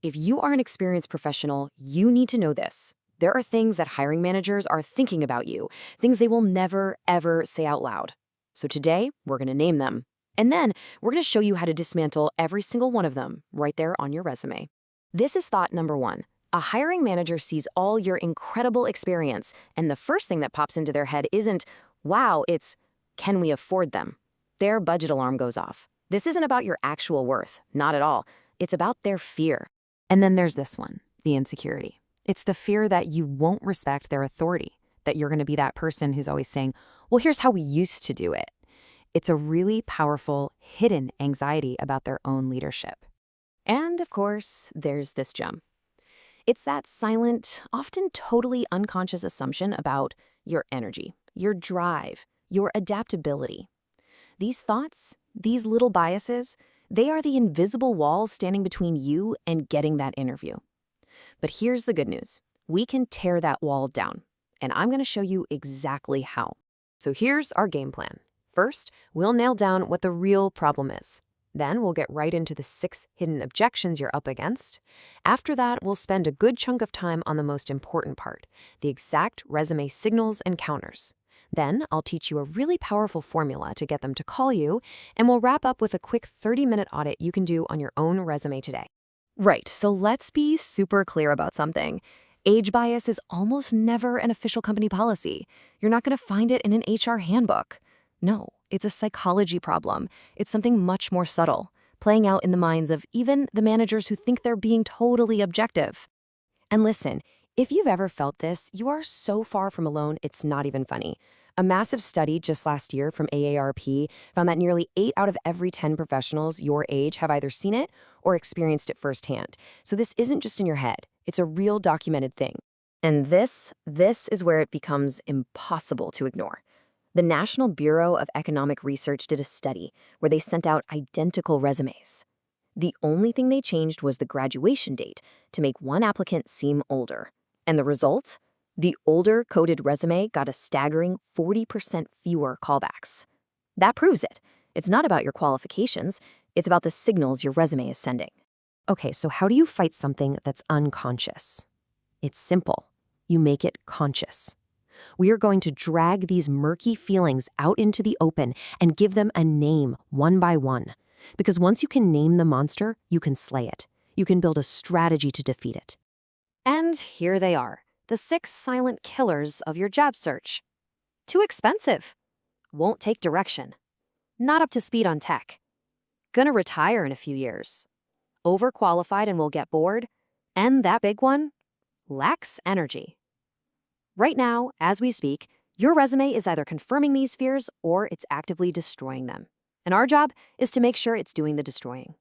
If you are an experienced professional, you need to know this. There are things that hiring managers are thinking about you, things they will never, ever say out loud. So today, we're going to name them. And then we're going to show you how to dismantle every single one of them right there on your resume. This is thought number one. A hiring manager sees all your incredible experience, and the first thing that pops into their head isn't, wow, it's, can we afford them? Their budget alarm goes off. This isn't about your actual worth, not at all. It's about their fear. And then there's this one, the insecurity. It's the fear that you won't respect their authority, that you're going to be that person who's always saying, well, here's how we used to do it. It's a really powerful, hidden anxiety about their own leadership. And of course, there's this gem. It's that silent, often totally unconscious assumption about your energy, your drive, your adaptability. These thoughts, these little biases, they are the invisible walls standing between you and getting that interview. But here's the good news. We can tear that wall down, and I'm going to show you exactly how. So here's our game plan. First, we'll nail down what the real problem is. Then we'll get right into the 6 hidden objections you're up against. After that, we'll spend a good chunk of time on the most important part, the exact resume signals and counters. Then I'll teach you a really powerful formula to get them to call you, and we'll wrap up with a quick 30-minute audit you can do on your own resume today. Right, so let's be super clear about something. Age bias is almost never an official company policy. You're not going to find it in an HR handbook. No, it's a psychology problem. It's something much more subtle, playing out in the minds of even the managers who think they're being totally objective. And listen, if you've ever felt this, you are so far from alone, it's not even funny. A massive study just last year from AARP found that nearly 8 out of every 10 professionals your age have either seen it or experienced it firsthand. So this isn't just in your head. It's a real documented thing. And this is where it becomes impossible to ignore. The National Bureau of Economic Research did a study where they sent out identical resumes. The only thing they changed was the graduation date to make one applicant seem older. And the result? The older coded resume got a staggering 40% fewer callbacks. That proves it. It's not about your qualifications. It's about the signals your resume is sending. Okay, so how do you fight something that's unconscious? It's simple. You make it conscious. We are going to drag these murky feelings out into the open and give them a name one by one. Because once you can name the monster, you can slay it. You can build a strategy to defeat it. And here they are, the 6 silent killers of your job search. Too expensive. Won't take direction. Not up to speed on tech. Gonna retire in a few years. Overqualified and will get bored. And that big one? Lacks energy. Right now, as we speak, your resume is either confirming these fears or it's actively destroying them. And our job is to make sure it's doing the destroying.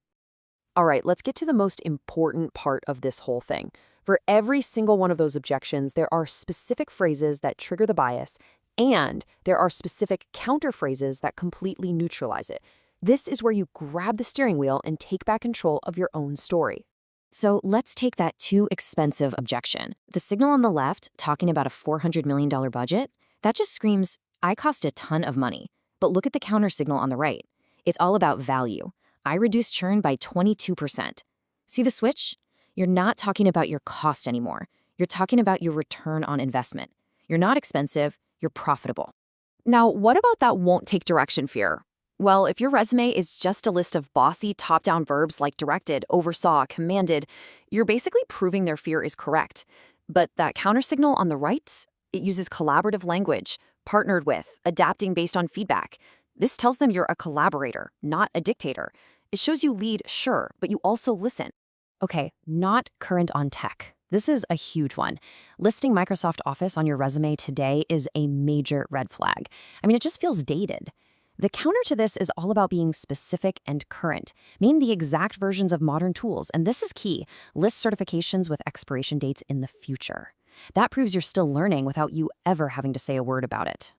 All right, let's get to the most important part of this whole thing. For every single one of those objections, there are specific phrases that trigger the bias, and there are specific counter phrases that completely neutralize it. This is where you grab the steering wheel and take back control of your own story. So let's take that too expensive objection. The signal on the left, talking about a $400 million budget, that just screams, I cost a ton of money. But look at the counter signal on the right. It's all about value. I reduced churn by 22%. See the switch? You're not talking about your cost anymore. You're talking about your return on investment. You're not expensive, you're profitable. Now, what about that won't take direction fear? Well, if your resume is just a list of bossy top-down verbs like directed, oversaw, commanded, you're basically proving their fear is correct. But that counter signal on the right, it uses collaborative language, partnered with, adapting based on feedback. This tells them you're a collaborator, not a dictator. It shows you lead, sure, but you also listen. Okay, not current on tech. This is a huge one. Listing Microsoft Office on your resume today is a major red flag. I mean, it just feels dated. The counter to this is all about being specific and current. Name the exact versions of modern tools, and this is key. List certifications with expiration dates in the future. That proves you're still learning without you ever having to say a word about it.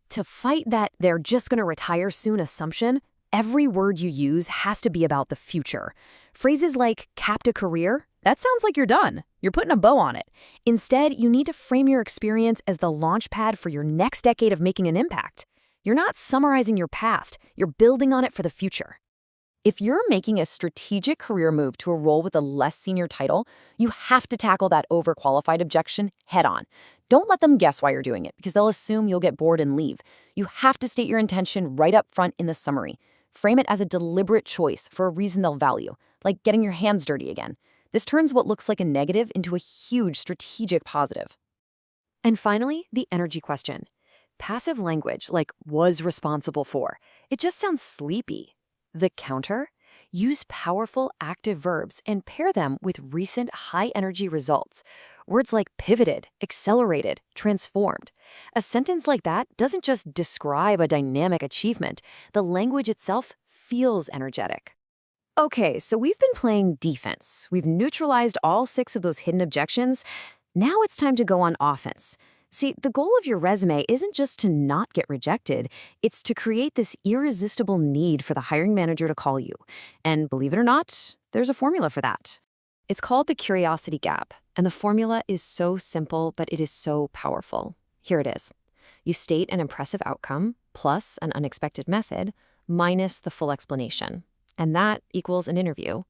To fight that they're just going to retire soon assumption, every word you use has to be about the future. Phrases like capped a career, that sounds like you're done. You're putting a bow on it. Instead, you need to frame your experience as the launch pad for your next decade of making an impact. You're not summarizing your past, you're building on it for the future. If you're making a strategic career move to a role with a less senior title, you have to tackle that overqualified objection head on. Don't let them guess why you're doing it because they'll assume you'll get bored and leave. You have to state your intention right up front in the summary. Frame it as a deliberate choice for a reason they'll value, like getting your hands dirty again. This turns what looks like a negative into a huge strategic positive. And finally, the energy question. Passive language, like was responsible for, it just sounds sleepy. The counter? Use powerful active verbs and pair them with recent high-energy results. Words like pivoted, accelerated, transformed. A sentence like that doesn't just describe a dynamic achievement. The language itself feels energetic. Okay, so we've been playing defense. We've neutralized all 6 of those hidden objections. Now it's time to go on offense. See, the goal of your resume isn't just to not get rejected, it's to create this irresistible need for the hiring manager to call you. And believe it or not, there's a formula for that. It's called the curiosity gap, and the formula is so simple, but it is so powerful. Here it is. You state an impressive outcome, plus an unexpected method, minus the full explanation. And that equals an interview.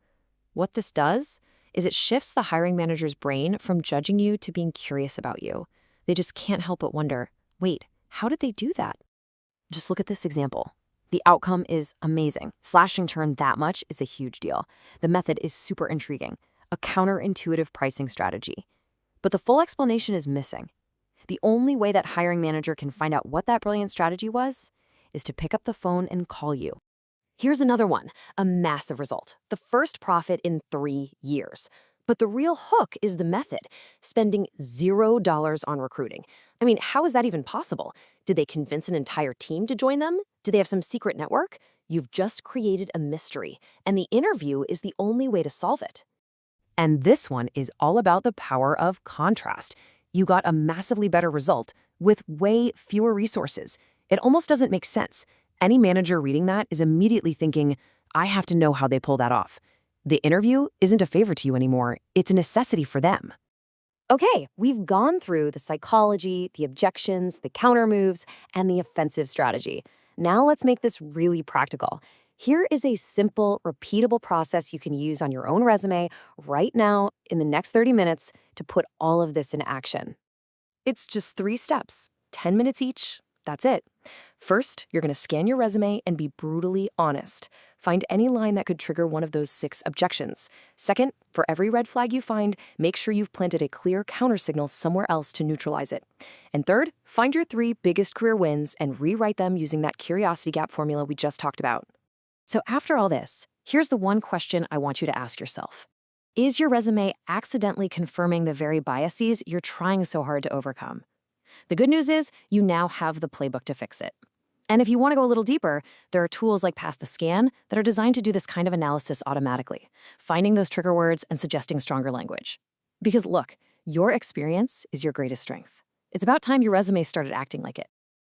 What this does is it shifts the hiring manager's brain from judging you to being curious about you. They just can't help but wonder, wait, how did they do that? Just look at this example. The outcome is amazing. Slashing churn that much is a huge deal. The method is super intriguing, a counterintuitive pricing strategy. But the full explanation is missing. The only way that hiring manager can find out what that brilliant strategy was is to pick up the phone and call you. Here's another one, a massive result, the first profit in 3 years. But the real hook is the method, spending $0 on recruiting. I mean, how is that even possible? Did they convince an entire team to join them? Do they have some secret network? You've just created a mystery, and the interview is the only way to solve it. And this one is all about the power of contrast. You got a massively better result with way fewer resources. It almost doesn't make sense. Any manager reading that is immediately thinking, I have to know how they pull that off. The interview isn't a favor to you anymore. It's a necessity for them. Okay, we've gone through the psychology, the objections, the counter moves, and the offensive strategy. Now let's make this really practical. Here is a simple, repeatable process you can use on your own resume right now in the next 30 minutes to put all of this in action. It's just 3 steps, 10 minutes each. That's it. First, you're going to scan your resume and be brutally honest. Find any line that could trigger one of those 6 objections. Second, for every red flag you find, make sure you've planted a clear countersignal somewhere else to neutralize it. And third, find your 3 biggest career wins and rewrite them using that curiosity gap formula we just talked about. So after all this, here's the one question I want you to ask yourself. Is your resume accidentally confirming the very biases you're trying so hard to overcome? The good news is you now have the playbook to fix it. And if you want to go a little deeper, there are tools like Pass the Scan that are designed to do this kind of analysis automatically, finding those trigger words and suggesting stronger language. Because look, your experience is your greatest strength. It's about time your resume started acting like it.